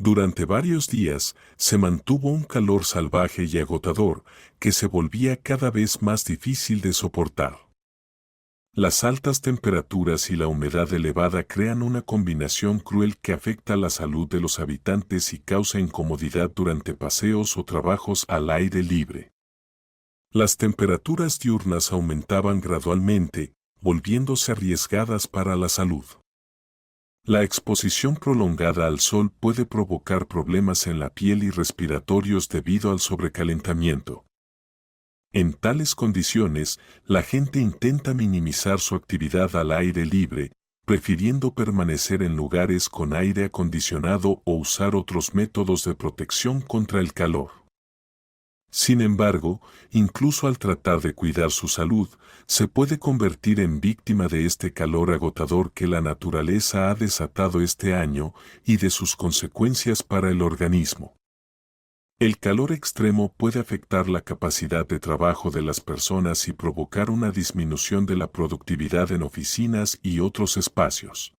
Durante varios días se mantuvo un calor salvaje y agotador que se volvía cada vez más difícil de soportar. Las altas temperaturas y la humedad elevada crean una combinación cruel que afecta la salud de los habitantes y causa incomodidad durante paseos o trabajos al aire libre. Las temperaturas diurnas aumentaban gradualmente, volviéndose arriesgadas para la salud. La exposición prolongada al sol puede provocar problemas en la piel y respiratorios debido al sobrecalentamiento. En tales condiciones, la gente intenta minimizar su actividad al aire libre, prefiriendo permanecer en lugares con aire acondicionado o usar otros métodos de protección contra el calor. Sin embargo, incluso al tratar de cuidar su salud, se puede convertir en víctima de este calor agotador que la naturaleza ha desatado este año y de sus consecuencias para el organismo. El calor extremo puede afectar la capacidad de trabajo de las personas y provocar una disminución de la productividad en oficinas y otros espacios.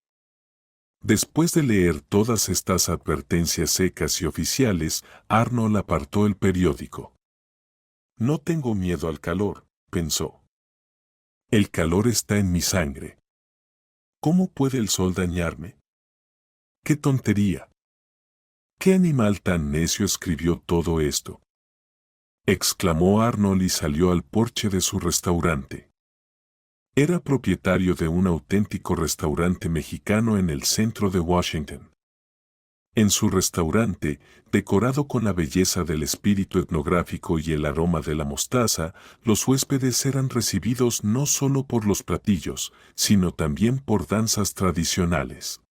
Después de leer todas estas advertencias secas y oficiales, Arnold apartó el periódico. No tengo miedo al calor, pensó. El calor está en mi sangre. ¿Cómo puede el sol dañarme? ¡Qué tontería! ¿Qué animal tan necio escribió todo esto? Exclamó Arnold y salió al porche de su restaurante. Era propietario de un auténtico restaurante mexicano en el centro de Washington. En su restaurante, decorado con la belleza del espíritu etnográfico y el aroma de la mostaza, los huéspedes eran recibidos no solo por los platillos, sino también por danzas tradicionales.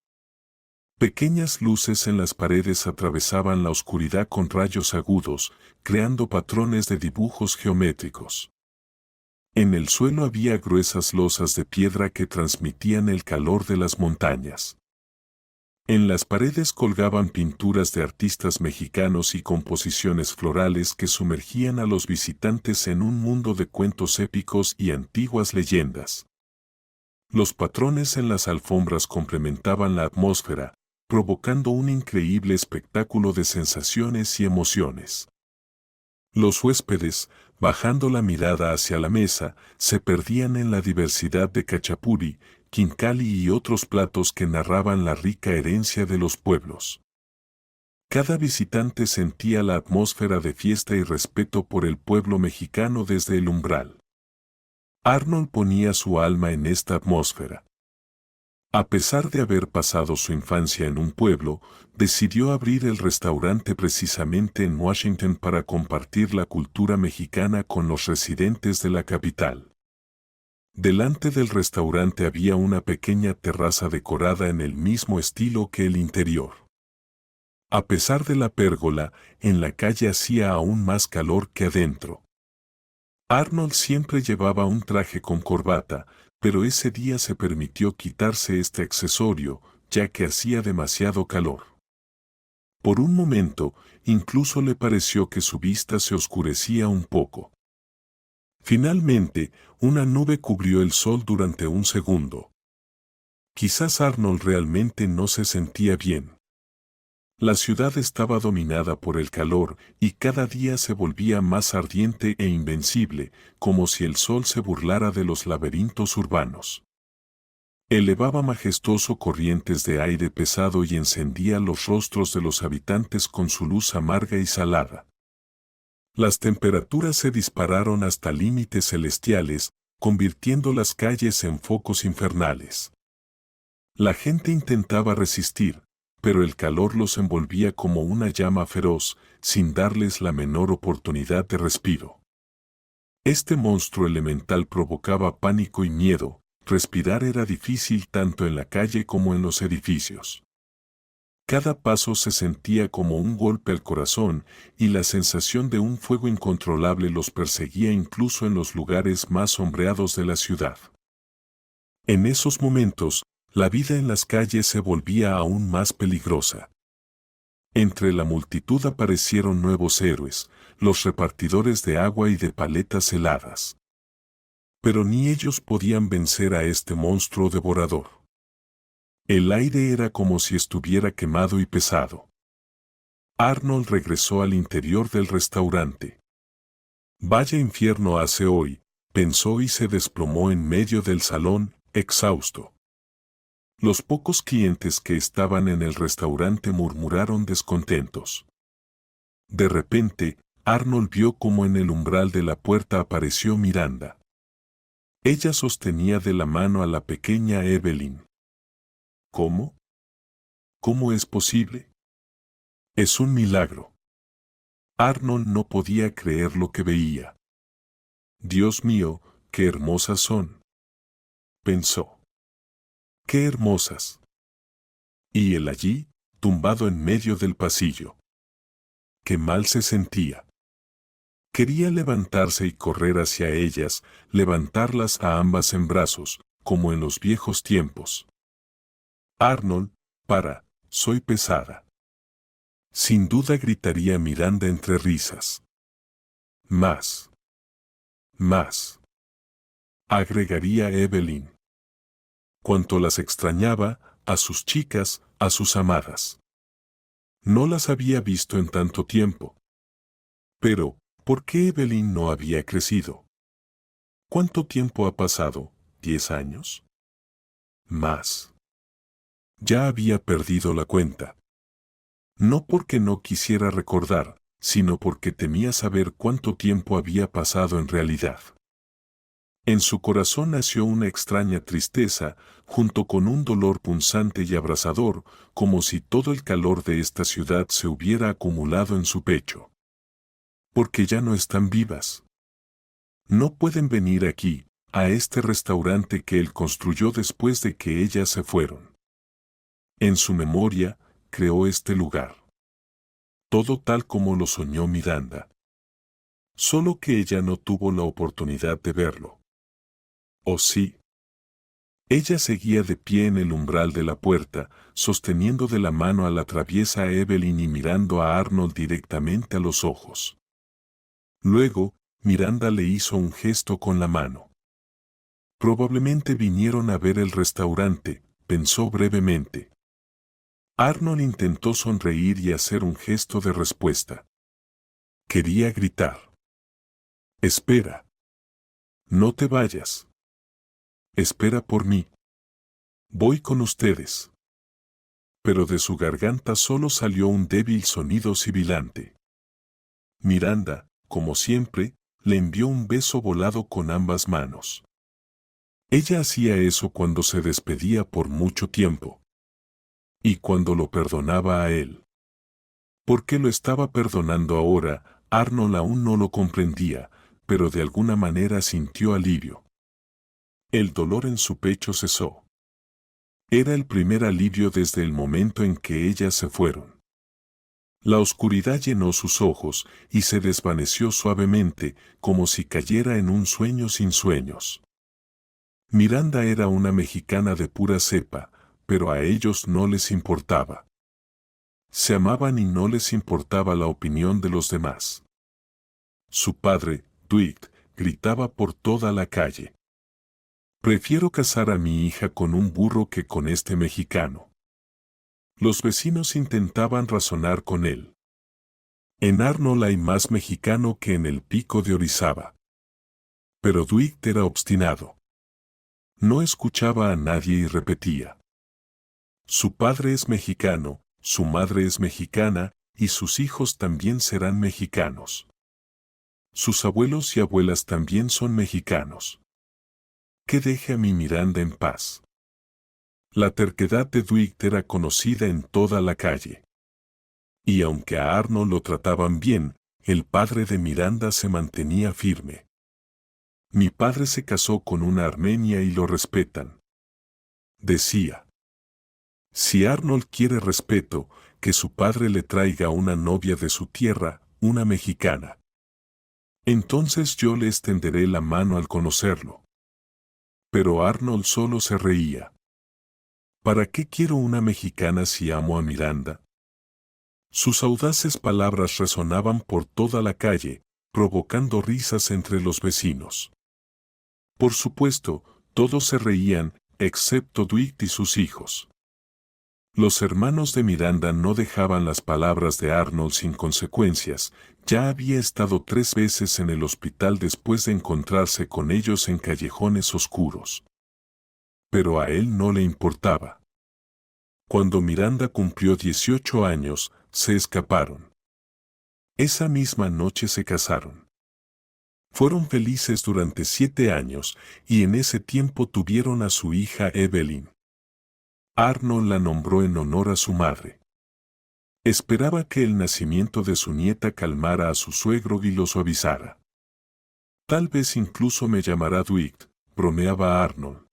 Pequeñas luces en las paredes atravesaban la oscuridad con rayos agudos, creando patrones de dibujos geométricos. En el suelo había gruesas losas de piedra que transmitían el calor de las montañas. En las paredes colgaban pinturas de artistas mexicanos y composiciones florales que sumergían a los visitantes en un mundo de cuentos épicos y antiguas leyendas. Los patrones en las alfombras complementaban la atmósfera, provocando un increíble espectáculo de sensaciones y emociones. Los huéspedes, bajando la mirada hacia la mesa, se perdían en la diversidad de cachapuri, quincali y otros platos que narraban la rica herencia de los pueblos. Cada visitante sentía la atmósfera de fiesta y respeto por el pueblo mexicano desde el umbral. Arnold ponía su alma en esta atmósfera. A pesar de haber pasado su infancia en un pueblo, decidió abrir el restaurante precisamente en Washington para compartir la cultura mexicana con los residentes de la capital. Delante del restaurante había una pequeña terraza decorada en el mismo estilo que el interior. A pesar de la pérgola, en la calle hacía aún más calor que adentro. Arnold siempre llevaba un traje con corbata, pero ese día se permitió quitarse este accesorio, ya que hacía demasiado calor. Por un momento, incluso le pareció que su vista se oscurecía un poco. Finalmente, una nube cubrió el sol durante un segundo. Quizás Arnold realmente no se sentía bien. La ciudad estaba dominada por el calor y cada día se volvía más ardiente e invencible, como si el sol se burlara de los laberintos urbanos. Elevaba majestuoso corrientes de aire pesado y encendía los rostros de los habitantes con su luz amarga y salada. Las temperaturas se dispararon hasta límites celestiales, convirtiendo las calles en focos infernales. La gente intentaba resistir, pero el calor los envolvía como una llama feroz, sin darles la menor oportunidad de respiro. Este monstruo elemental provocaba pánico y miedo, respirar era difícil tanto en la calle como en los edificios. Cada paso se sentía como un golpe al corazón y la sensación de un fuego incontrolable los perseguía incluso en los lugares más sombreados de la ciudad. En esos momentos, la vida en las calles se volvía aún más peligrosa. Entre la multitud aparecieron nuevos héroes, los repartidores de agua y de paletas heladas. Pero ni ellos podían vencer a este monstruo devorador. El aire era como si estuviera quemado y pesado. Arnold regresó al interior del restaurante. Vaya infierno hace hoy, pensó y se desplomó en medio del salón, exhausto. Los pocos clientes que estaban en el restaurante murmuraron descontentos. De repente, Arnold vio cómo en el umbral de la puerta apareció Miranda. Ella sostenía de la mano a la pequeña Evelyn. ¿Cómo? ¿Cómo es posible? Es un milagro. Arnold no podía creer lo que veía. Dios mío, qué hermosas son, pensó. Qué hermosas. Y él allí, tumbado en medio del pasillo. Qué mal se sentía. Quería levantarse y correr hacia ellas, levantarlas a ambas en brazos, como en los viejos tiempos. Arnold, soy pesada. Sin duda gritaría Miranda entre risas. Más. Más. Agregaría Evelyn. Cuánto las extrañaba, a sus chicas, a sus amadas. No las había visto en tanto tiempo. Pero, ¿por qué Evelyn no había crecido? ¿Cuánto tiempo ha pasado? ¿10 años? Más. Ya había perdido la cuenta. No porque no quisiera recordar, sino porque temía saber cuánto tiempo había pasado en realidad. En su corazón nació una extraña tristeza, junto con un dolor punzante y abrasador, como si todo el calor de esta ciudad se hubiera acumulado en su pecho. Porque ya no están vivas. No pueden venir aquí, a este restaurante que él construyó después de que ellas se fueron. En su memoria, creó este lugar. Todo tal como lo soñó Miranda. Solo que ella no tuvo la oportunidad de verlo. ¿O sí? Ella seguía de pie en el umbral de la puerta, sosteniendo de la mano a la traviesa Evelyn y mirando a Arnold directamente a los ojos. Luego, Miranda le hizo un gesto con la mano. Probablemente vinieron a ver el restaurante, pensó brevemente. Arnold intentó sonreír y hacer un gesto de respuesta. Quería gritar. Espera. No te vayas. Espera por mí. Voy con ustedes. Pero de su garganta solo salió un débil sonido sibilante. Miranda, como siempre, le envió un beso volado con ambas manos. Ella hacía eso cuando se despedía por mucho tiempo. Y cuando lo perdonaba a él. ¿Por qué lo estaba perdonando ahora? Arnold aún no lo comprendía, pero de alguna manera sintió alivio. El dolor en su pecho cesó. Era el primer alivio desde el momento en que ellas se fueron. La oscuridad llenó sus ojos y se desvaneció suavemente, como si cayera en un sueño sin sueños. Miranda era una mexicana de pura cepa, pero a ellos no les importaba. Se amaban y no les importaba la opinión de los demás. Su padre, Dwight, gritaba por toda la calle. Prefiero casar a mi hija con un burro que con este mexicano. Los vecinos intentaban razonar con él. En Arnold hay más mexicano que en el Pico de Orizaba. Pero Dwight era obstinado. No escuchaba a nadie y repetía. Su padre es mexicano, su madre es mexicana, y sus hijos también serán mexicanos. Sus abuelos y abuelas también son mexicanos. Que deje a mi Miranda en paz. La terquedad de Dwight era conocida en toda la calle. Y aunque a Arnold lo trataban bien, el padre de Miranda se mantenía firme. Mi padre se casó con una armenia y lo respetan. Decía. Si Arnold quiere respeto, que su padre le traiga una novia de su tierra, una mexicana. Entonces yo le extenderé la mano al conocerlo. Pero Arnold solo se reía. ¿Para qué quiero una mexicana si amo a Miranda? Sus audaces palabras resonaban por toda la calle, provocando risas entre los vecinos. Por supuesto, todos se reían, excepto Dwight y sus hijos. Los hermanos de Miranda no dejaban las palabras de Arnold sin consecuencias. Ya había estado 3 veces en el hospital después de encontrarse con ellos en callejones oscuros. Pero a él no le importaba. Cuando Miranda cumplió 18 años, se escaparon. Esa misma noche se casaron. Fueron felices durante 7 años y en ese tiempo tuvieron a su hija Evelyn. Arnold la nombró en honor a su madre. Esperaba que el nacimiento de su nieta calmara a su suegro y lo suavizara. Tal vez incluso me llamará Dwight, bromeaba Arnold.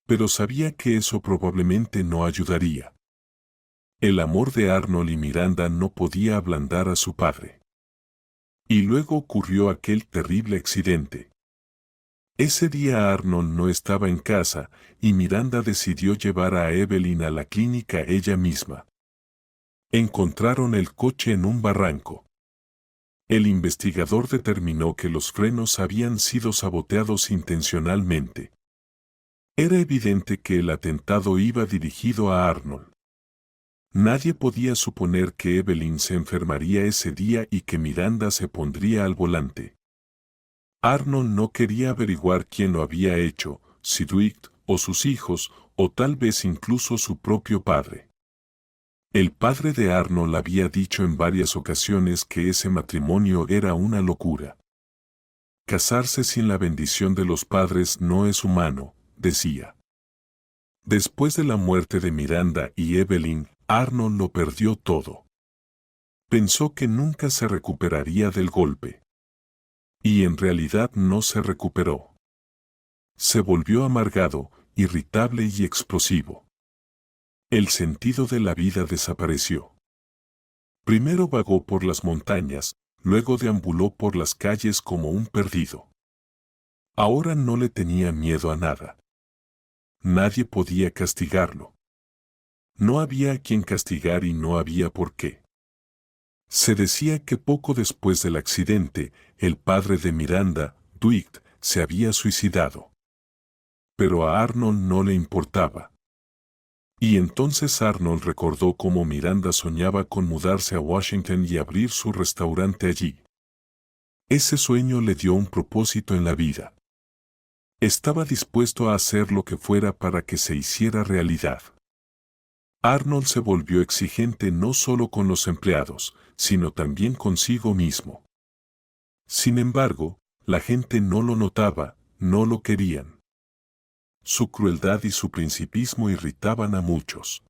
Pero sabía que eso probablemente no ayudaría. El amor de Arnold y Miranda no podía ablandar a su padre. Y luego ocurrió aquel terrible accidente. Ese día Arnold no estaba en casa y Miranda decidió llevar a Evelyn a la clínica ella misma. Encontraron el coche en un barranco. El investigador determinó que los frenos habían sido saboteados intencionalmente. Era evidente que el atentado iba dirigido a Arnold. Nadie podía suponer que Evelyn se enfermaría ese día y que Miranda se pondría al volante. Arnold no quería averiguar quién lo había hecho, si Dwight o sus hijos, o tal vez incluso su propio padre. El padre de Arnold había dicho en varias ocasiones que ese matrimonio era una locura. Casarse sin la bendición de los padres no es humano, decía. Después de la muerte de Miranda y Evelyn, Arnold lo perdió todo. Pensó que nunca se recuperaría del golpe. Y en realidad no se recuperó. Se volvió amargado, irritable y explosivo. El sentido de la vida desapareció. Primero vagó por las montañas, luego deambuló por las calles como un perdido. Ahora no le tenía miedo a nada. Nadie podía castigarlo. No había a quien castigar y no había por qué. Se decía que poco después del accidente, el padre de Miranda, Dwight, se había suicidado. Pero a Arnold no le importaba. Y entonces Arnold recordó cómo Miranda soñaba con mudarse a Washington y abrir su restaurante allí. Ese sueño le dio un propósito en la vida. Estaba dispuesto a hacer lo que fuera para que se hiciera realidad. Arnold se volvió exigente no solo con los empleados, sino también consigo mismo. Sin embargo, la gente no lo notaba, no lo querían. Su crueldad y su principismo irritaban a muchos.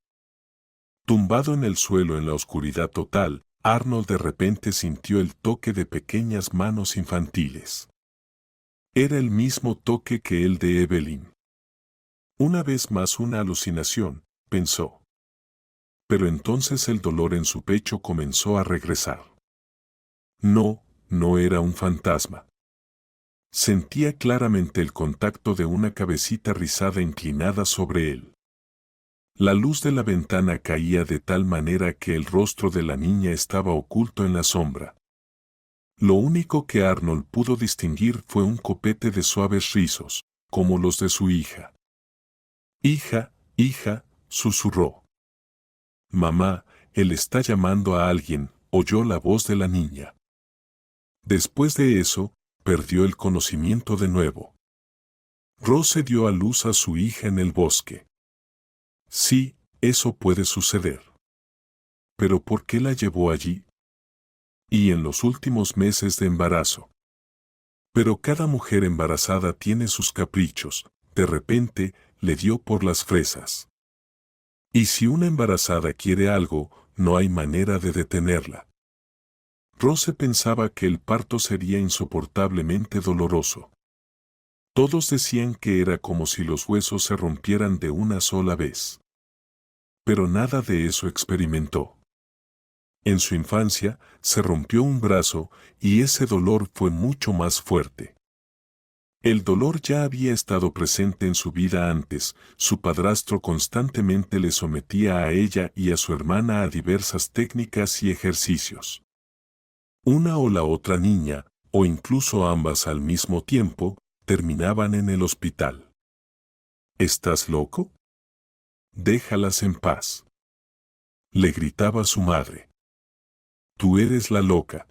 Tumbado en el suelo en la oscuridad total, Arnold de repente sintió el toque de pequeñas manos infantiles. Era el mismo toque que el de Evelyn. Una vez más una alucinación, pensó. Pero entonces el dolor en su pecho comenzó a regresar. No, no era un fantasma. Sentía claramente el contacto de una cabecita rizada inclinada sobre él. La luz de la ventana caía de tal manera que el rostro de la niña estaba oculto en la sombra. Lo único que Arnold pudo distinguir fue un copete de suaves rizos, como los de su hija. Hija, hija, susurró. Mamá, él está llamando a alguien, oyó la voz de la niña. Después de eso, perdió el conocimiento de nuevo. Rose dio a luz a su hija en el bosque. Sí, eso puede suceder. ¿Pero por qué la llevó allí? Y en los últimos meses de embarazo. Pero cada mujer embarazada tiene sus caprichos, de repente, le dio por las fresas. Y si una embarazada quiere algo, no hay manera de detenerla. Rose pensaba que el parto sería insoportablemente doloroso. Todos decían que era como si los huesos se rompieran de una sola vez. Pero nada de eso experimentó. En su infancia, se rompió un brazo y ese dolor fue mucho más fuerte. El dolor ya había estado presente en su vida antes, su padrastro constantemente le sometía a ella y a su hermana a diversas técnicas y ejercicios. Una o la otra niña, o incluso ambas al mismo tiempo, terminaban en el hospital. ¿Estás loco? Déjalas en paz. le gritaba su madre. Tú eres la loca,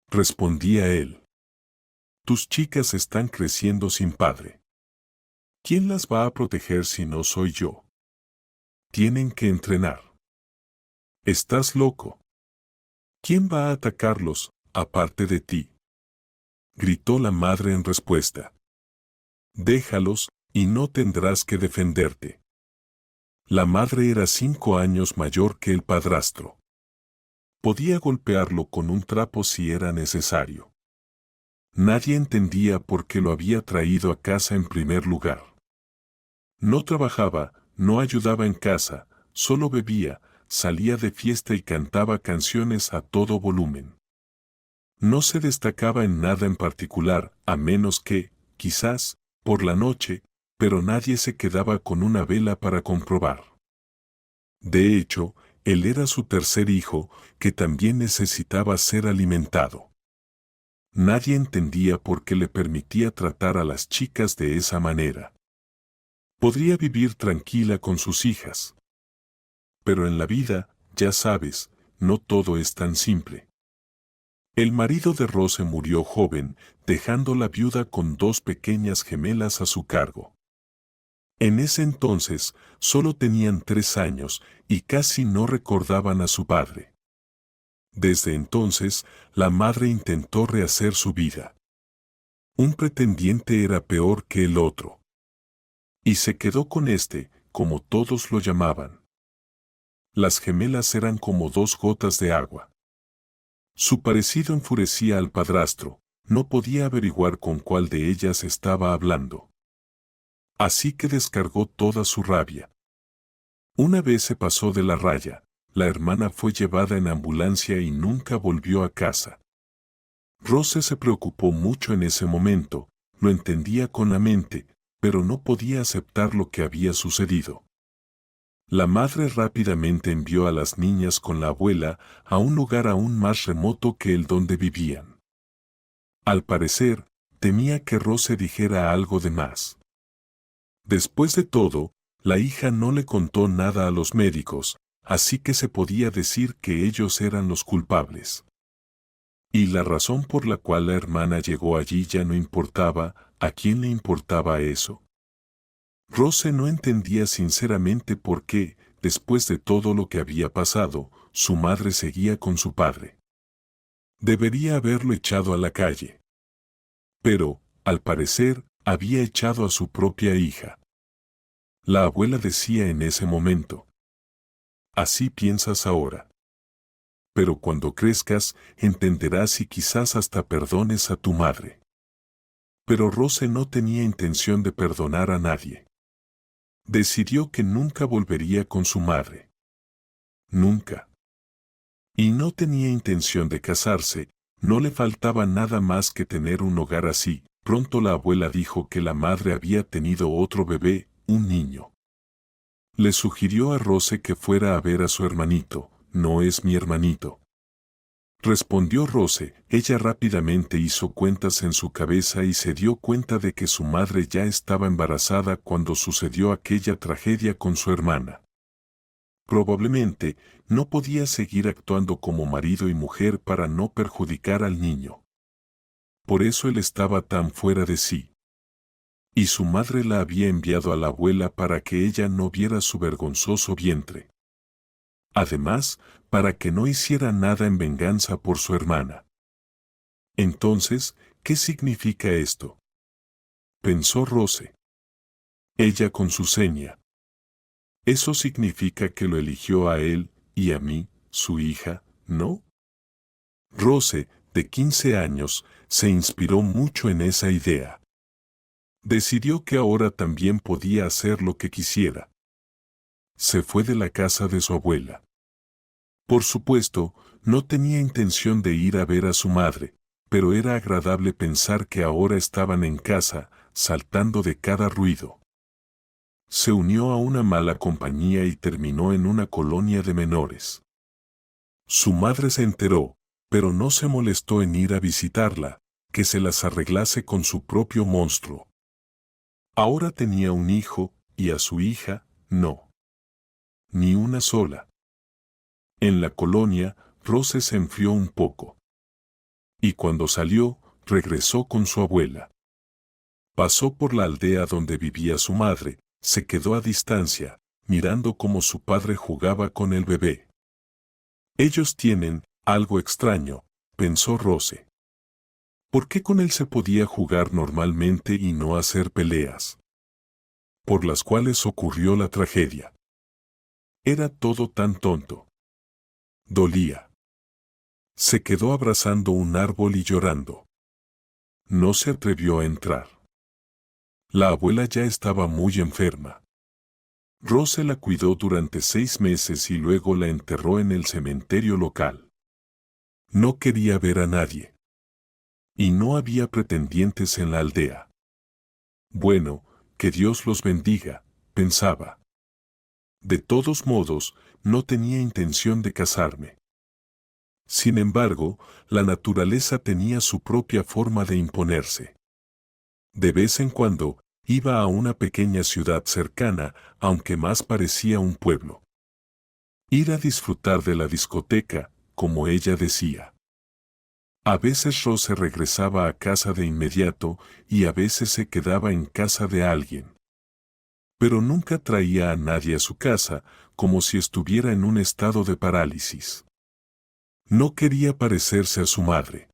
respondía él. Tus chicas están creciendo sin padre. ¿Quién las va a proteger si no soy yo? Tienen que entrenar. Estás loco. ¿Quién va a atacarlos, aparte de ti? Gritó la madre en respuesta. Déjalos, y no tendrás que defenderte. La madre era 5 años mayor que el padrastro. Podía golpearlo con un trapo si era necesario. Nadie entendía por qué lo había traído a casa en primer lugar. No trabajaba, no ayudaba en casa, solo bebía, salía de fiesta y cantaba canciones a todo volumen. No se destacaba en nada en particular, a menos que, quizás, por la noche, pero nadie se quedaba con una vela para comprobar. De hecho, él era su tercer hijo, que también necesitaba ser alimentado. Nadie entendía por qué le permitía tratar a las chicas de esa manera. Podría vivir tranquila con sus hijas. Pero en la vida, ya sabes, no todo es tan simple. El marido de Rose murió joven, dejándola viuda con 2 pequeñas gemelas a su cargo. En ese entonces, solo tenían 3 años y casi no recordaban a su padre. Desde entonces, la madre intentó rehacer su vida. Un pretendiente era peor que el otro. Y se quedó con este, como todos lo llamaban. Las gemelas eran como 2 gotas de agua. Su parecido enfurecía al padrastro, no podía averiguar con cuál de ellas estaba hablando. Así que descargó toda su rabia. Una vez se pasó de la raya, la hermana fue llevada en ambulancia y nunca volvió a casa. Rose se preocupó mucho en ese momento, lo entendía con la mente, pero no podía aceptar lo que había sucedido. La madre rápidamente envió a las niñas con la abuela a un lugar aún más remoto que el donde vivían. Al parecer, temía que Rose dijera algo de más. Después de todo, la hija no le contó nada a los médicos, así que se podía decir que ellos eran los culpables. Y la razón por la cual la hermana llegó allí ya no importaba, ¿a quién le importaba eso? Rose no entendía sinceramente por qué, después de todo lo que había pasado, su madre seguía con su padre. Debería haberlo echado a la calle. Pero, al parecer, había echado a su propia hija. La abuela decía en ese momento. Así piensas ahora. Pero cuando crezcas, entenderás y quizás hasta perdones a tu madre. Pero Rose no tenía intención de perdonar a nadie. Decidió que nunca volvería con su madre. Nunca. Y no tenía intención de casarse, no le faltaba nada más que tener un hogar así. Pronto la abuela dijo que la madre había tenido otro bebé, un niño. Le sugirió a Rose que fuera a ver a su hermanito. No es mi hermanito. Respondió Rose. Ella rápidamente hizo cuentas en su cabeza y se dio cuenta de que su madre ya estaba embarazada cuando sucedió aquella tragedia con su hermana. Probablemente, no podía seguir actuando como marido y mujer para no perjudicar al niño. Por eso él estaba tan fuera de sí. Y su madre la había enviado a la abuela para que ella no viera su vergonzoso vientre. Además, para que no hiciera nada en venganza por su hermana. Entonces, ¿qué significa esto? Pensó Rose. Ella con su seña. Eso significa que lo eligió a él, y a mí, su hija, ¿no? Rose, de 15 años, se inspiró mucho en esa idea. Decidió que ahora también podía hacer lo que quisiera. Se fue de la casa de su abuela. Por supuesto, no tenía intención de ir a ver a su madre, pero era agradable pensar que ahora estaban en casa, saltando de cada ruido. Se unió a una mala compañía y terminó en una colonia de menores. Su madre se enteró, pero no se molestó en ir a visitarla, que se las arreglase con su propio monstruo. Ahora tenía un hijo, y a su hija, no. Ni una sola. En la colonia, Rose se enfrió un poco. Y cuando salió, regresó con su abuela. Pasó por la aldea donde vivía su madre, se quedó a distancia, mirando cómo su padre jugaba con el bebé. Ellos tienen algo extraño, pensó Rose. ¿Por qué con él se podía jugar normalmente y no hacer peleas? Por las cuales ocurrió la tragedia. Era todo tan tonto. Dolía. Se quedó abrazando un árbol y llorando. No se atrevió a entrar. La abuela ya estaba muy enferma. Rose la cuidó durante 6 meses y luego la enterró en el cementerio local. No quería ver a nadie. Y no había pretendientes en la aldea. Bueno, que Dios los bendiga, pensaba. De todos modos, no tenía intención de casarme. Sin embargo, la naturaleza tenía su propia forma de imponerse. De vez en cuando, iba a una pequeña ciudad cercana, aunque más parecía un pueblo. Ir a disfrutar de la discoteca, como ella decía. A veces Rose regresaba a casa de inmediato y a veces se quedaba en casa de alguien. Pero nunca traía a nadie a su casa, como si estuviera en un estado de parálisis. No quería parecerse a su madre.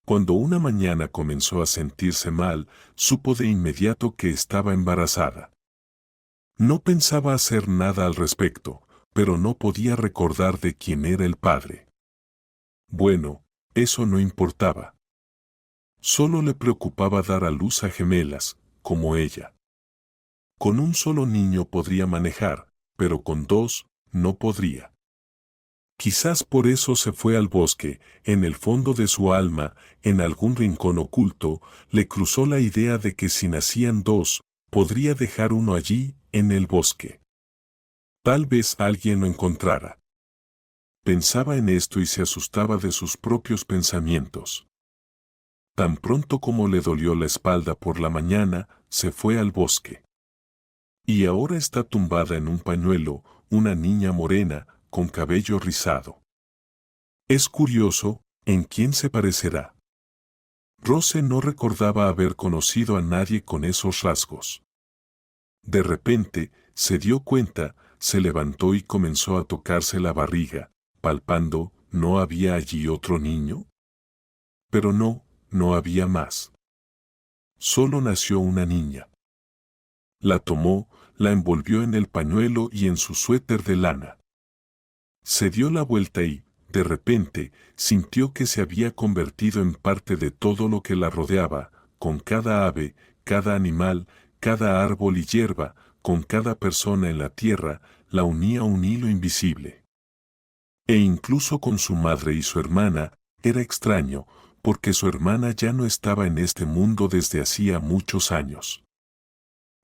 Cuando una mañana comenzó a sentirse mal, supo de inmediato que estaba embarazada. No pensaba hacer nada al respecto, pero no podía recordar de quién era el padre. Bueno, eso no importaba. Solo le preocupaba dar a luz a gemelas, como ella. Con un solo niño podría manejar, pero con 2, no podría. Quizás por eso se fue al bosque. En el fondo de su alma, en algún rincón oculto, le cruzó la idea de que si nacían 2, podría dejar uno allí, en el bosque. Tal vez alguien lo encontrara. Pensaba en esto y se asustaba de sus propios pensamientos. Tan pronto como le dolió la espalda por la mañana, se fue al bosque. Y ahora está tumbada en un pañuelo, una niña morena, con cabello rizado. Es curioso, ¿en quién se parecerá? Rose no recordaba haber conocido a nadie con esos rasgos. De repente, se dio cuenta, se levantó y comenzó a tocarse la barriga, palpando, ¿no había allí otro niño? Pero no había más. Solo nació una niña. La tomó, la envolvió en el pañuelo y en su suéter de lana. Se dio la vuelta y, de repente, sintió que se había convertido en parte de todo lo que la rodeaba, con cada ave, cada animal, cada árbol y hierba, con cada persona en la tierra, la unía un hilo invisible. E incluso con su madre y su hermana, era extraño, porque su hermana ya no estaba en este mundo desde hacía muchos años.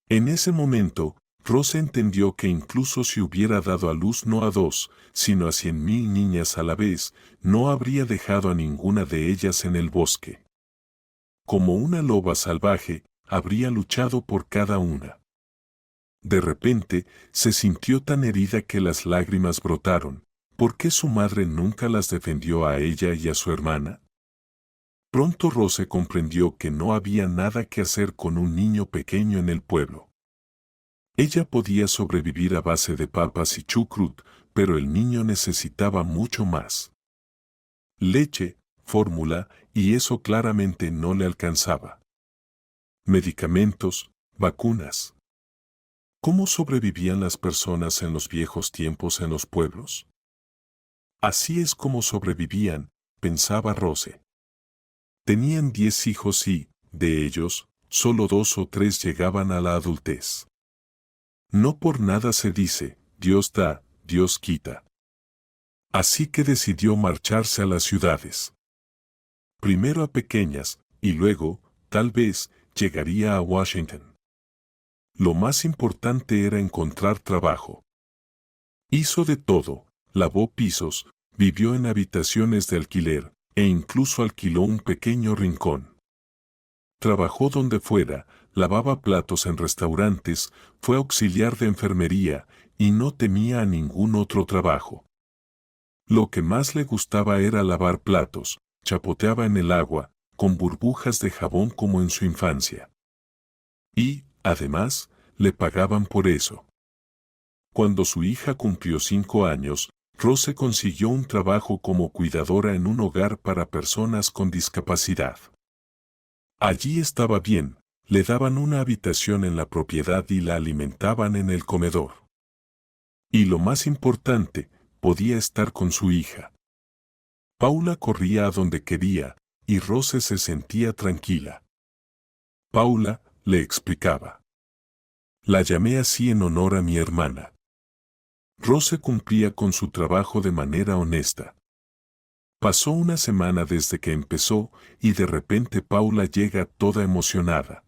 En ese momento, Rose entendió que incluso si hubiera dado a luz no a 2, sino a 100.000 niñas a la vez, no habría dejado a ninguna de ellas en el bosque. Como una loba salvaje, habría luchado por cada una. De repente, se sintió tan herida que las lágrimas brotaron. ¿Por qué su madre nunca las defendió a ella y a su hermana? Pronto Rose comprendió que no había nada que hacer con un niño pequeño en el pueblo. Ella podía sobrevivir a base de papas y chucrut, pero el niño necesitaba mucho más. Leche, fórmula, y eso claramente no le alcanzaba. Medicamentos, vacunas. ¿Cómo sobrevivían las personas en los viejos tiempos en los pueblos? Así es como sobrevivían, pensaba Rose. Tenían 10 hijos y, de ellos, solo 2 o 3 llegaban a la adultez. No por nada se dice, Dios da, Dios quita. Así que decidió marcharse a las ciudades. Primero a pequeñas, y luego, tal vez, llegaría a Washington. Lo más importante era encontrar trabajo. Hizo de todo, lavó pisos, vivió en habitaciones de alquiler, e incluso alquiló un pequeño rincón. Trabajó donde fuera, lavaba platos en restaurantes, fue auxiliar de enfermería, y no temía a ningún otro trabajo. Lo que más le gustaba era lavar platos, chapoteaba en el agua, con burbujas de jabón como en su infancia. Y, además, le pagaban por eso. Cuando su hija cumplió 5 años, Rose consiguió un trabajo como cuidadora en un hogar para personas con discapacidad. Allí estaba bien, le daban una habitación en la propiedad y la alimentaban en el comedor. Y lo más importante, podía estar con su hija. Paula corría a donde quería, y Rose se sentía tranquila. Paula, le explicaba. La llamé así en honor a mi hermana. Rose cumplía con su trabajo de manera honesta. Pasó una semana desde que empezó, y de repente Paula llega toda emocionada.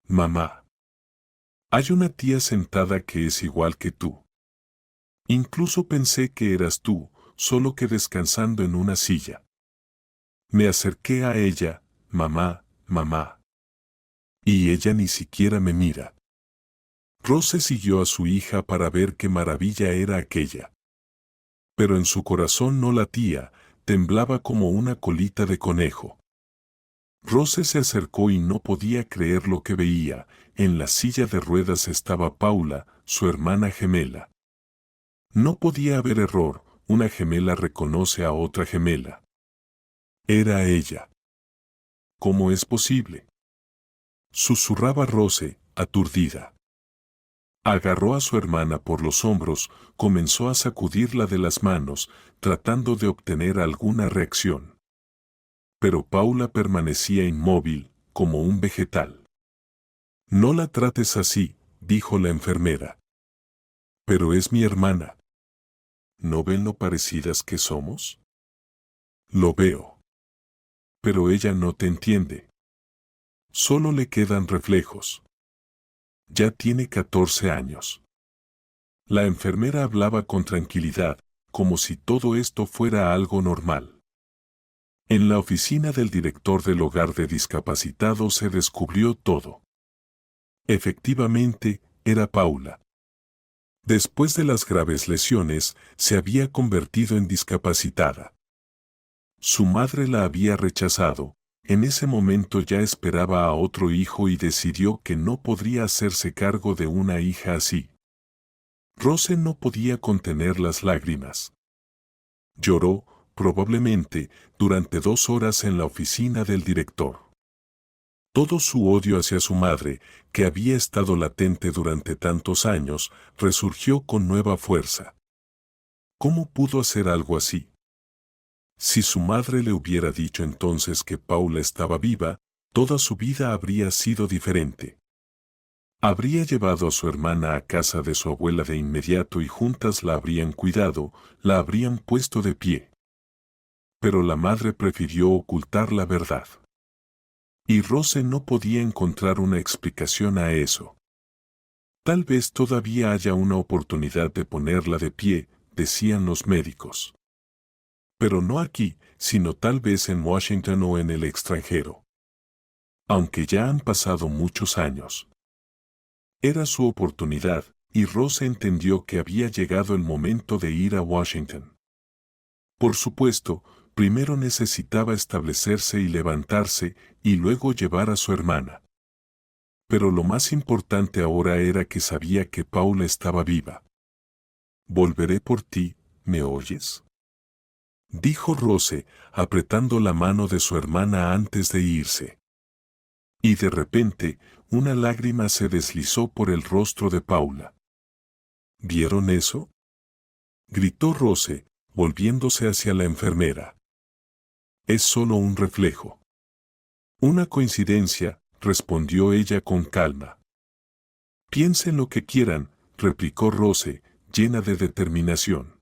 Mamá. Hay una tía sentada que es igual que tú. Incluso pensé que eras tú, solo que descansando en una silla. Me acerqué a ella, mamá, mamá. Y ella ni siquiera me mira. Rose siguió a su hija para ver qué maravilla era aquella. Pero en su corazón no latía, temblaba como una colita de conejo. Rose se acercó y no podía creer lo que veía. En la silla de ruedas estaba Paula, su hermana gemela. No podía haber error, una gemela reconoce a otra gemela. Era ella. ¿Cómo es posible? Susurraba Rose, aturdida. Agarró a su hermana por los hombros, comenzó a sacudirla de las manos, tratando de obtener alguna reacción. Pero Paula permanecía inmóvil, como un vegetal. No la trates así, dijo la enfermera. Pero es mi hermana. ¿No ven lo parecidas que somos? Lo veo. Pero ella no te entiende. Solo le quedan reflejos. Ya tiene 14 años. La enfermera hablaba con tranquilidad, como si todo esto fuera algo normal. En la oficina del director del hogar de discapacitados se descubrió todo. Efectivamente, era Paula. Después de las graves lesiones, se había convertido en discapacitada. Su madre la había rechazado, en ese momento ya esperaba a otro hijo y decidió que no podría hacerse cargo de una hija así. Rose no podía contener las lágrimas. Lloró, probablemente, durante 2 horas en la oficina del director. Todo su odio hacia su madre, que había estado latente durante tantos años, resurgió con nueva fuerza. ¿Cómo pudo hacer algo así? Si su madre le hubiera dicho entonces que Paula estaba viva, toda su vida habría sido diferente. Habría llevado a su hermana a casa de su abuela de inmediato y juntas la habrían cuidado, la habrían puesto de pie. Pero la madre prefirió ocultar la verdad. Y Rose no podía encontrar una explicación a eso. Tal vez todavía haya una oportunidad de ponerla de pie, decían los médicos. Pero no aquí, sino tal vez en Washington o en el extranjero. Aunque ya han pasado muchos años. Era su oportunidad, y Rose entendió que había llegado el momento de ir a Washington. Por supuesto, primero necesitaba establecerse y levantarse, y luego llevar a su hermana. Pero lo más importante ahora era que sabía que Paula estaba viva. Volveré por ti, ¿me oyes? Dijo Rose, apretando la mano de su hermana antes de irse. Y de repente, una lágrima se deslizó por el rostro de Paula. ¿Vieron eso? Gritó Rose, volviéndose hacia la enfermera. Es solo un reflejo. Una coincidencia, respondió ella con calma. Piensen lo que quieran, replicó Rose, llena de determinación.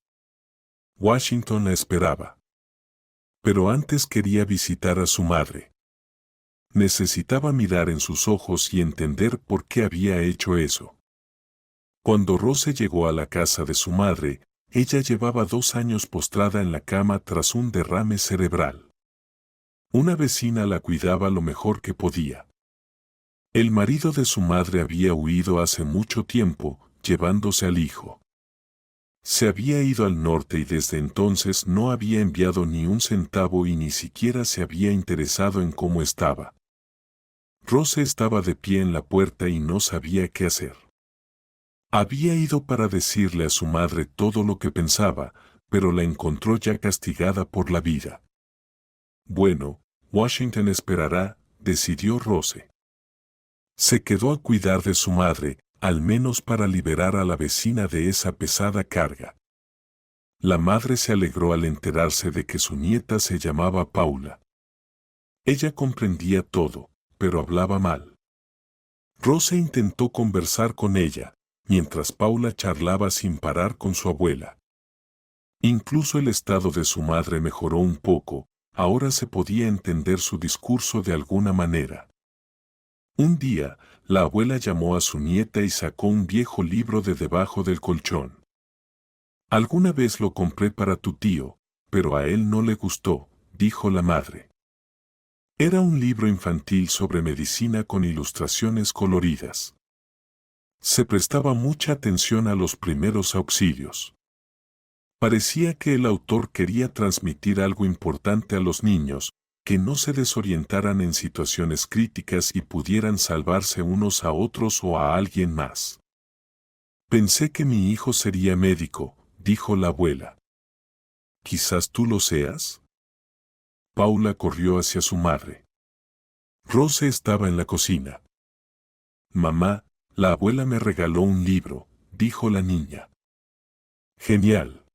Washington la esperaba. Pero antes quería visitar a su madre. Necesitaba mirar en sus ojos y entender por qué había hecho eso. Cuando Rose llegó a la casa de su madre, ella llevaba 2 años postrada en la cama tras un derrame cerebral. Una vecina la cuidaba lo mejor que podía. El marido de su madre había huido hace mucho tiempo, llevándose al hijo. Se había ido al norte y desde entonces no había enviado ni un centavo y ni siquiera se había interesado en cómo estaba. Rose estaba de pie en la puerta y no sabía qué hacer. Había ido para decirle a su madre todo lo que pensaba, pero la encontró ya castigada por la vida. Bueno, Washington esperará, decidió Rose. Se quedó a cuidar de su madre, al menos para liberar a la vecina de esa pesada carga. La madre se alegró al enterarse de que su nieta se llamaba Paula. Ella comprendía todo, pero hablaba mal. Rose intentó conversar con ella, mientras Paula charlaba sin parar con su abuela. Incluso el estado de su madre mejoró un poco, ahora se podía entender su discurso de alguna manera. Un día, la abuela llamó a su nieta y sacó un viejo libro de debajo del colchón. Alguna vez lo compré para tu tío, pero a él no le gustó, dijo la madre. Era un libro infantil sobre medicina con ilustraciones coloridas. Se prestaba mucha atención a los primeros auxilios. Parecía que el autor quería transmitir algo importante a los niños, que no se desorientaran en situaciones críticas y pudieran salvarse unos a otros o a alguien más. Pensé que mi hijo sería médico, dijo la abuela. ¿Quizás tú lo seas? Paula corrió hacia su madre. Rose estaba en la cocina. Mamá, la abuela me regaló un libro, dijo la niña. Genial,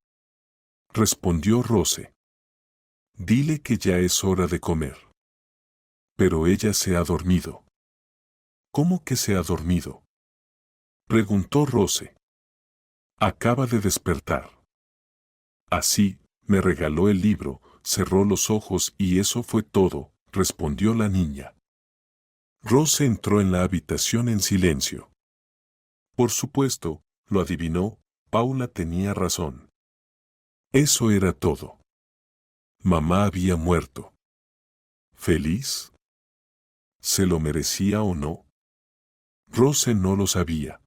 respondió Rose. Dile que ya es hora de comer. Pero ella se ha dormido. ¿Cómo que se ha dormido?, preguntó Rose. Acaba de despertar. Así, me regaló el libro, cerró los ojos y eso fue todo, respondió la niña. Rose entró en la habitación en silencio. Por supuesto, lo adivinó, Paula tenía razón. Eso era todo. Mamá había muerto. ¿Feliz? ¿Se lo merecía o no? Rose no lo sabía.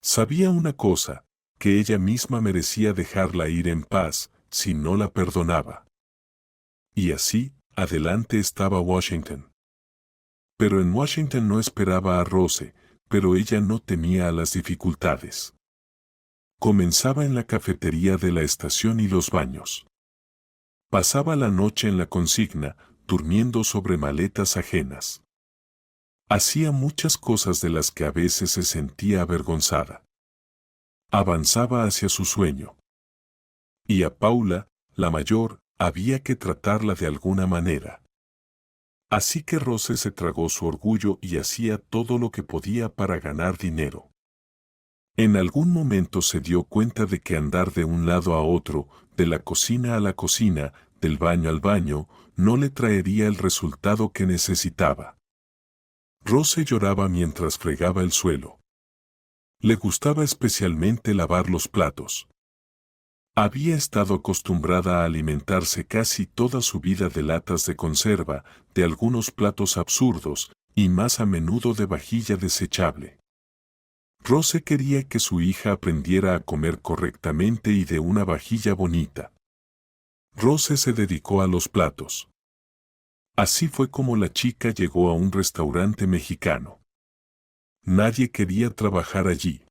Sabía una cosa, que ella misma merecía dejarla ir en paz, si no la perdonaba. Y así, adelante estaba Washington. Pero en Washington no esperaba a Rose, pero ella no temía a las dificultades. Comenzaba en la cafetería de la estación y los baños. Pasaba la noche en la consigna, durmiendo sobre maletas ajenas. Hacía muchas cosas de las que a veces se sentía avergonzada. Avanzaba hacia su sueño. Y a Paula, la mayor, había que tratarla de alguna manera. Así que Rose se tragó su orgullo y hacía todo lo que podía para ganar dinero. En algún momento se dio cuenta de que andar de un lado a otro, de la cocina a la cocina, del baño al baño, no le traería el resultado que necesitaba. Rose lloraba mientras fregaba el suelo. Le gustaba especialmente lavar los platos. Había estado acostumbrada a alimentarse casi toda su vida de latas de conserva, de algunos platos absurdos, y más a menudo de vajilla desechable. Rose quería que su hija aprendiera a comer correctamente y de una vajilla bonita. Rose se dedicó a los platos. Así fue como la chica llegó a un restaurante mexicano. Nadie quería trabajar allí.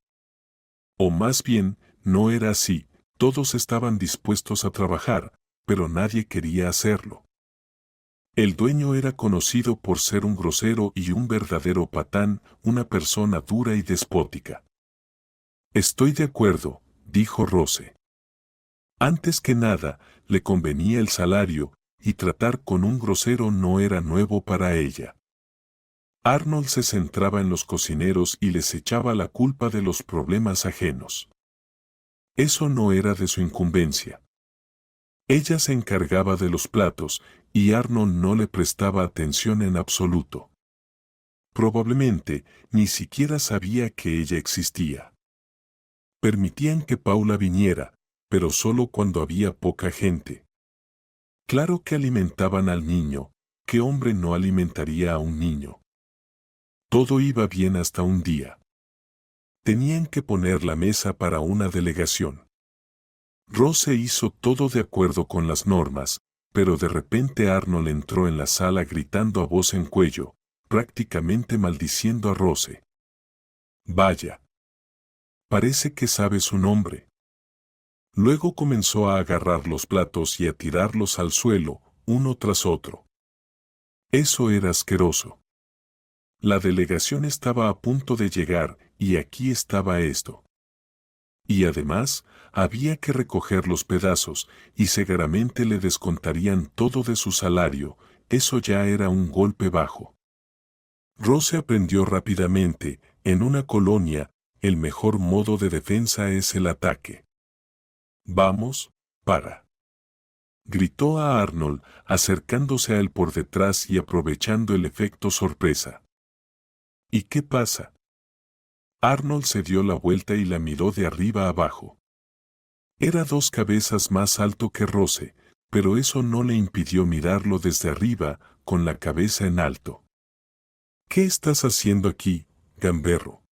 O más bien, no era así, todos estaban dispuestos a trabajar, pero nadie quería hacerlo. El dueño era conocido por ser un grosero y un verdadero patán, una persona dura y despótica. Estoy de acuerdo, dijo Rose. Antes que nada, le convenía el salario, y tratar con un grosero no era nuevo para ella. Arnold se centraba en los cocineros y les echaba la culpa de los problemas ajenos. Eso no era de su incumbencia. Ella se encargaba de los platos, y Arnold no le prestaba atención en absoluto. Probablemente, ni siquiera sabía que ella existía. Permitían que Paula viniera, pero solo cuando había poca gente. Claro que alimentaban al niño, ¿qué hombre no alimentaría a un niño? Todo iba bien hasta un día. Tenían que poner la mesa para una delegación. Rose hizo todo de acuerdo con las normas, pero de repente Arnold entró en la sala gritando a voz en cuello, prácticamente maldiciendo a Rose. Vaya. Parece que sabe su nombre. Luego comenzó a agarrar los platos y a tirarlos al suelo, uno tras otro. Eso era asqueroso. La delegación estaba a punto de llegar, y aquí estaba esto. Y además, había que recoger los pedazos, y seguramente le descontarían todo de su salario, eso ya era un golpe bajo. Rose aprendió rápidamente, en una colonia, el mejor modo de defensa es el ataque. Vamos, para. Gritó a Arnold, acercándose a él por detrás y aprovechando el efecto sorpresa. ¿Y qué pasa? Arnold se dio la vuelta y la miró de arriba abajo. Era 2 cabezas más alto que Rose, pero eso no le impidió mirarlo desde arriba, con la cabeza en alto. ¿Qué estás haciendo aquí, gamberro?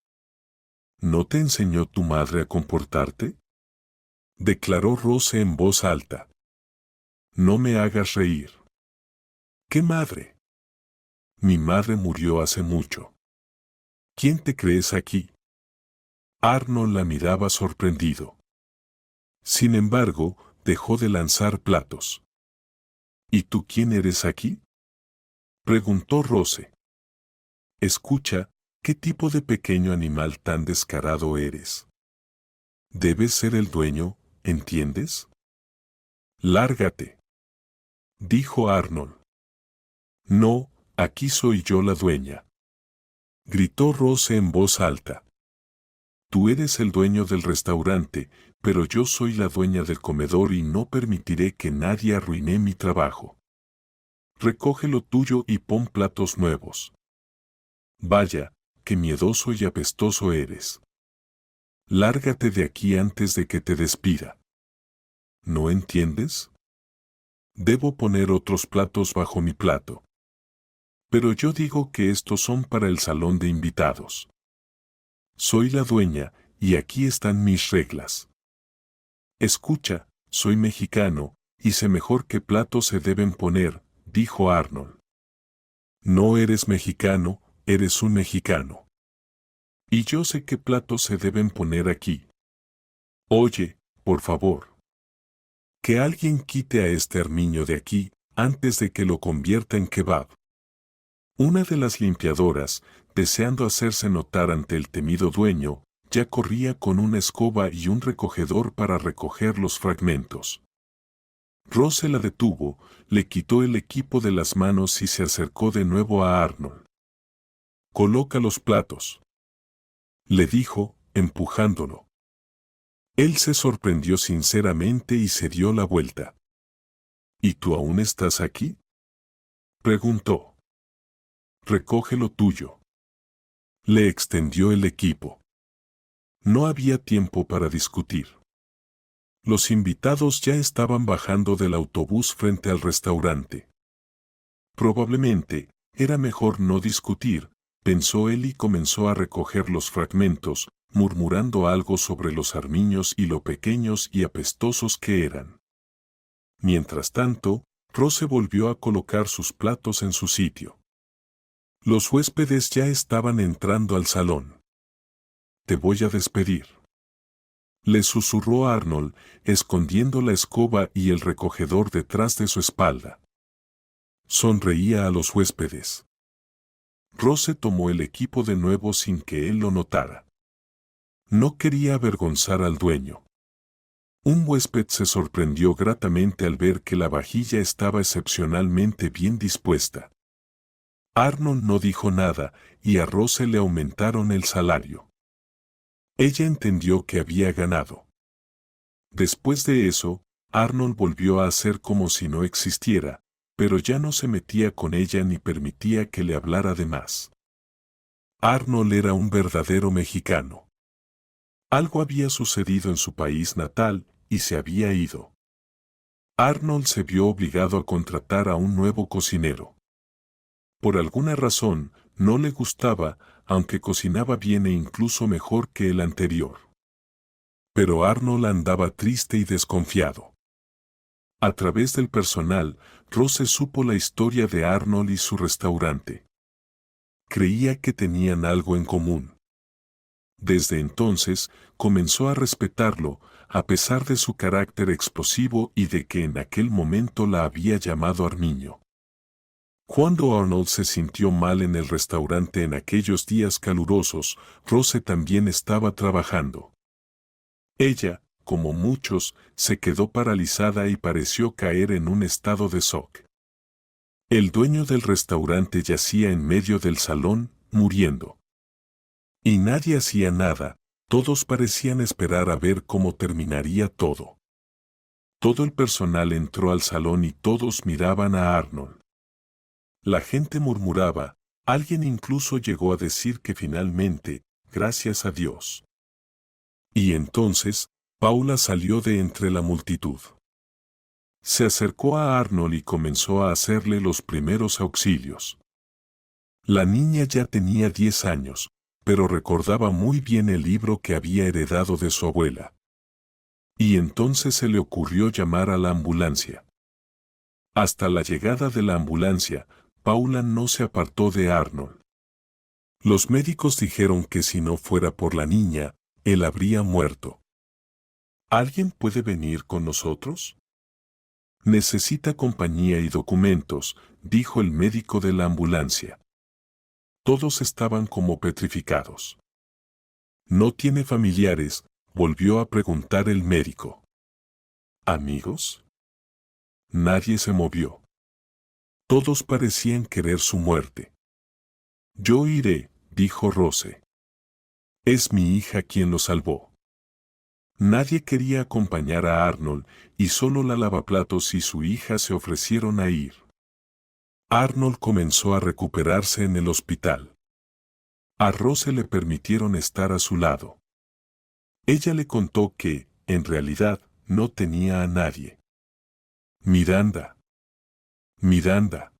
¿No te enseñó tu madre a comportarte? Declaró Rose en voz alta. No me hagas reír. ¿Qué madre? Mi madre murió hace mucho. ¿Quién te crees aquí? Arnold la miraba sorprendido. Sin embargo, dejó de lanzar platos. ¿Y tú quién eres aquí? Preguntó Rose. Escucha, ¿qué tipo de pequeño animal tan descarado eres? Debes ser el dueño, ¿entiendes? Lárgate, dijo Arnold. No, aquí soy yo la dueña. Gritó Rose en voz alta. Tú eres el dueño del restaurante, pero yo soy la dueña del comedor y no permitiré que nadie arruine mi trabajo. Recoge lo tuyo y pon platos nuevos. Vaya, qué miedoso y apestoso eres. Lárgate de aquí antes de que te despida. ¿No entiendes? Debo poner otros platos bajo mi plato. Pero yo digo que estos son para el salón de invitados. Soy la dueña, y aquí están mis reglas. Escucha, soy mexicano, y sé mejor qué platos se deben poner, dijo Arnold. No eres mexicano, eres un mexicano. Y yo sé qué platos se deben poner aquí. Oye, por favor. Que alguien quite a este armiño de aquí, antes de que lo convierta en kebab. Una de las limpiadoras, deseando hacerse notar ante el temido dueño, ya corría con una escoba y un recogedor para recoger los fragmentos. Rose la detuvo, le quitó el equipo de las manos y se acercó de nuevo a Arnold. Coloca los platos, le dijo, empujándolo. Él se sorprendió sinceramente y se dio la vuelta. ¿Y tú aún estás aquí? Preguntó. Recoge lo tuyo. Le extendió el equipo. No había tiempo para discutir. Los invitados ya estaban bajando del autobús frente al restaurante. Probablemente, era mejor no discutir, pensó él y comenzó a recoger los fragmentos, murmurando algo sobre los armiños y lo pequeños y apestosos que eran. Mientras tanto, Rose volvió a colocar sus platos en su sitio. Los huéspedes ya estaban entrando al salón. Te voy a despedir. Le susurró Arnold, escondiendo la escoba y el recogedor detrás de su espalda. Sonreía a los huéspedes. Rose tomó el equipo de nuevo sin que él lo notara. No quería avergonzar al dueño. Un huésped se sorprendió gratamente al ver que la vajilla estaba excepcionalmente bien dispuesta. Arnold no dijo nada, y a Rose le aumentaron el salario. Ella entendió que había ganado. Después de eso, Arnold volvió a hacer como si no existiera, pero ya no se metía con ella ni permitía que le hablara de más. Arnold era un verdadero mexicano. Algo había sucedido en su país natal, y se había ido. Arnold se vio obligado a contratar a un nuevo cocinero. Por alguna razón, no le gustaba, aunque cocinaba bien e incluso mejor que el anterior. Pero Arnold andaba triste y desconfiado. A través del personal, Rose supo la historia de Arnold y su restaurante. Creía que tenían algo en común. Desde entonces, comenzó a respetarlo, a pesar de su carácter explosivo y de que en aquel momento la había llamado Armiño. Cuando Arnold se sintió mal en el restaurante en aquellos días calurosos, Rose también estaba trabajando. Ella, como muchos, se quedó paralizada y pareció caer en un estado de shock. El dueño del restaurante yacía en medio del salón, muriendo. Y nadie hacía nada, todos parecían esperar a ver cómo terminaría todo. Todo el personal entró al salón y todos miraban a Arnold. La gente murmuraba, alguien incluso llegó a decir que finalmente, gracias a Dios. Y entonces, Paula salió de entre la multitud. Se acercó a Arnold y comenzó a hacerle los primeros auxilios. La niña ya tenía 10 años, pero recordaba muy bien el libro que había heredado de su abuela. Y entonces se le ocurrió llamar a la ambulancia. Hasta la llegada de la ambulancia, Paula no se apartó de Arnold. Los médicos dijeron que si no fuera por la niña, él habría muerto. ¿Alguien puede venir con nosotros? Necesita compañía y documentos, dijo el médico de la ambulancia. Todos estaban como petrificados. ¿No tiene familiares?, volvió a preguntar el médico. ¿Amigos? Nadie se movió. Todos parecían querer su muerte. Yo iré, dijo Rose. Es mi hija quien lo salvó. Nadie quería acompañar a Arnold, y solo la lavaplatos y su hija se ofrecieron a ir. Arnold comenzó a recuperarse en el hospital. A Rose le permitieron estar a su lado. Ella le contó que, en realidad, no tenía a nadie. Miranda. Miranda.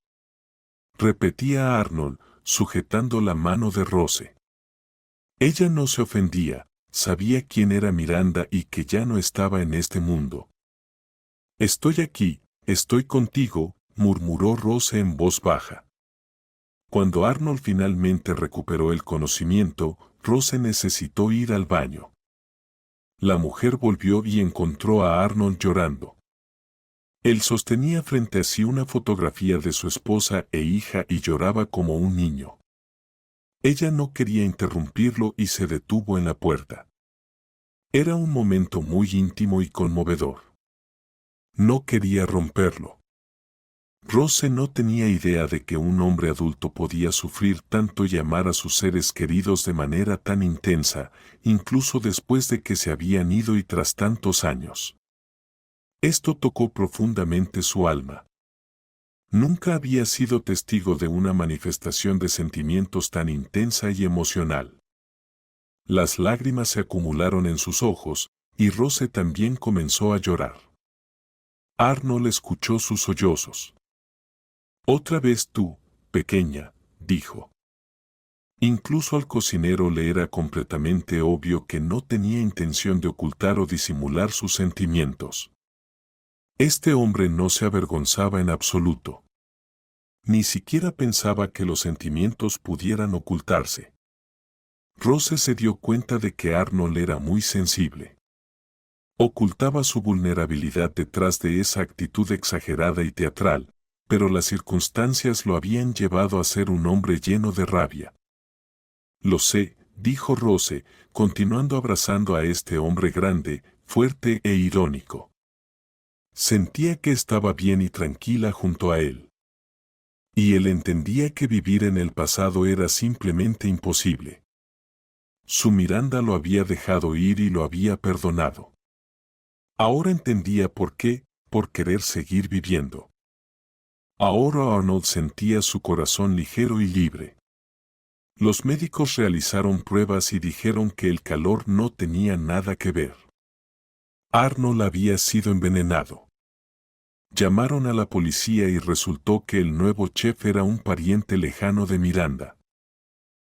Repetía Arnold, sujetando la mano de Rose. Ella no se ofendía, sabía quién era Miranda y que ya no estaba en este mundo. Estoy aquí, estoy contigo, murmuró Rose en voz baja. Cuando Arnold finalmente recuperó el conocimiento, Rose necesitó ir al baño. La mujer volvió y encontró a Arnold llorando. Él sostenía frente a sí una fotografía de su esposa e hija y lloraba como un niño. Ella no quería interrumpirlo y se detuvo en la puerta. Era un momento muy íntimo y conmovedor. No quería romperlo. Rose no tenía idea de que un hombre adulto podía sufrir tanto y amar a sus seres queridos de manera tan intensa, incluso después de que se habían ido y tras tantos años. Esto tocó profundamente su alma. Nunca había sido testigo de una manifestación de sentimientos tan intensa y emocional. Las lágrimas se acumularon en sus ojos, y Rose también comenzó a llorar. Arnold escuchó sus sollozos. Otra vez tú, pequeña, dijo. Incluso al cocinero le era completamente obvio que no tenía intención de ocultar o disimular sus sentimientos. Este hombre no se avergonzaba en absoluto. Ni siquiera pensaba que los sentimientos pudieran ocultarse. Rose se dio cuenta de que Arnold era muy sensible. Ocultaba su vulnerabilidad detrás de esa actitud exagerada y teatral, pero las circunstancias lo habían llevado a ser un hombre lleno de rabia. Lo sé, dijo Rose, continuando abrazando a este hombre grande, fuerte e irónico. Sentía que estaba bien y tranquila junto a él. Y él entendía que vivir en el pasado era simplemente imposible. Su Miranda lo había dejado ir y lo había perdonado. Ahora entendía por qué, por querer seguir viviendo. Ahora Arnold sentía su corazón ligero y libre. Los médicos realizaron pruebas y dijeron que el calor no tenía nada que ver. Arnold había sido envenenado. Llamaron a la policía y resultó que el nuevo chef era un pariente lejano de Miranda.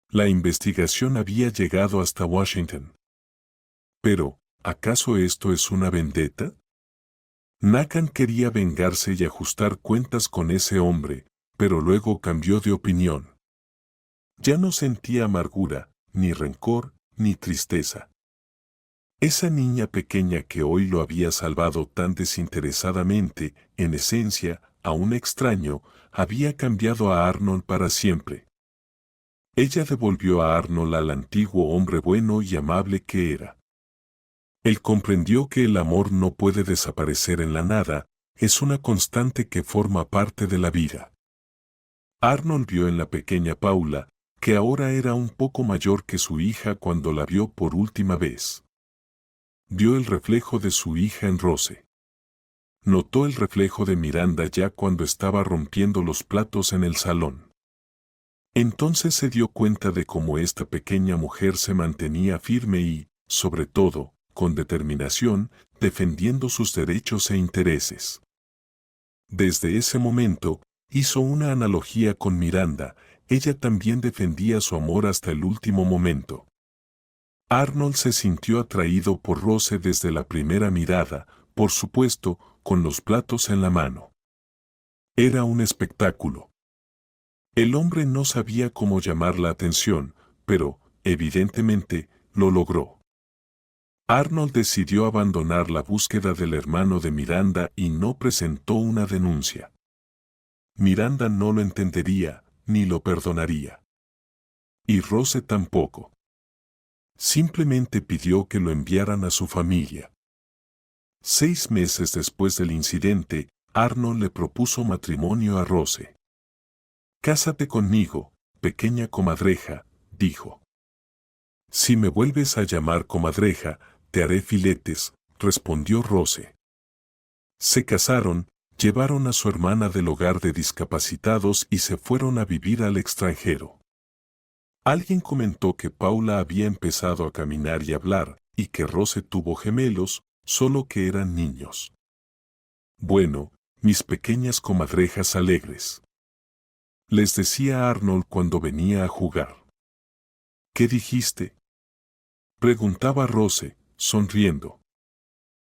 La investigación había llegado hasta Washington. Pero, ¿Acaso esto es una vendetta? Nakan quería vengarse y ajustar cuentas con ese hombre, pero luego cambió de opinión. Ya no sentía amargura, ni rencor, ni tristeza. Esa niña pequeña que hoy lo había salvado tan desinteresadamente, en esencia, a un extraño, había cambiado a Arnold para siempre. Ella devolvió a Arnold al antiguo hombre bueno y amable que era. Él comprendió que el amor no puede desaparecer en la nada, es una constante que forma parte de la vida. Arnold vio en la pequeña Paula, que ahora era un poco mayor que su hija cuando la vio por última vez. Vio el reflejo de su hija en Rose. Notó el reflejo de Miranda ya cuando estaba rompiendo los platos en el salón. Entonces se dio cuenta de cómo esta pequeña mujer se mantenía firme y, sobre todo, con determinación, defendiendo sus derechos e intereses. Desde ese momento, hizo una analogía con Miranda, ella también defendía su amor hasta el último momento. Arnold se sintió atraído por Rose desde la primera mirada, por supuesto, con los platos en la mano. Era un espectáculo. El hombre no sabía cómo llamar la atención, pero, evidentemente, lo logró. Arnold decidió abandonar la búsqueda del hermano de Miranda y no presentó una denuncia. Miranda no lo entendería, ni lo perdonaría. Y Rose tampoco. Simplemente pidió que lo enviaran a su familia. 6 meses después del incidente, Arnold le propuso matrimonio a Rose. «Cásate conmigo, pequeña comadreja», dijo. «Si me vuelves a llamar comadreja, te haré filetes», respondió Rose. Se casaron, llevaron a su hermana del hogar de discapacitados y se fueron a vivir al extranjero. Alguien comentó que Paula había empezado a caminar y hablar, y que Rose tuvo gemelos, solo que eran niños. «Bueno, mis pequeñas comadrejas alegres», les decía Arnold cuando venía a jugar. «¿Qué dijiste?», preguntaba Rose, sonriendo.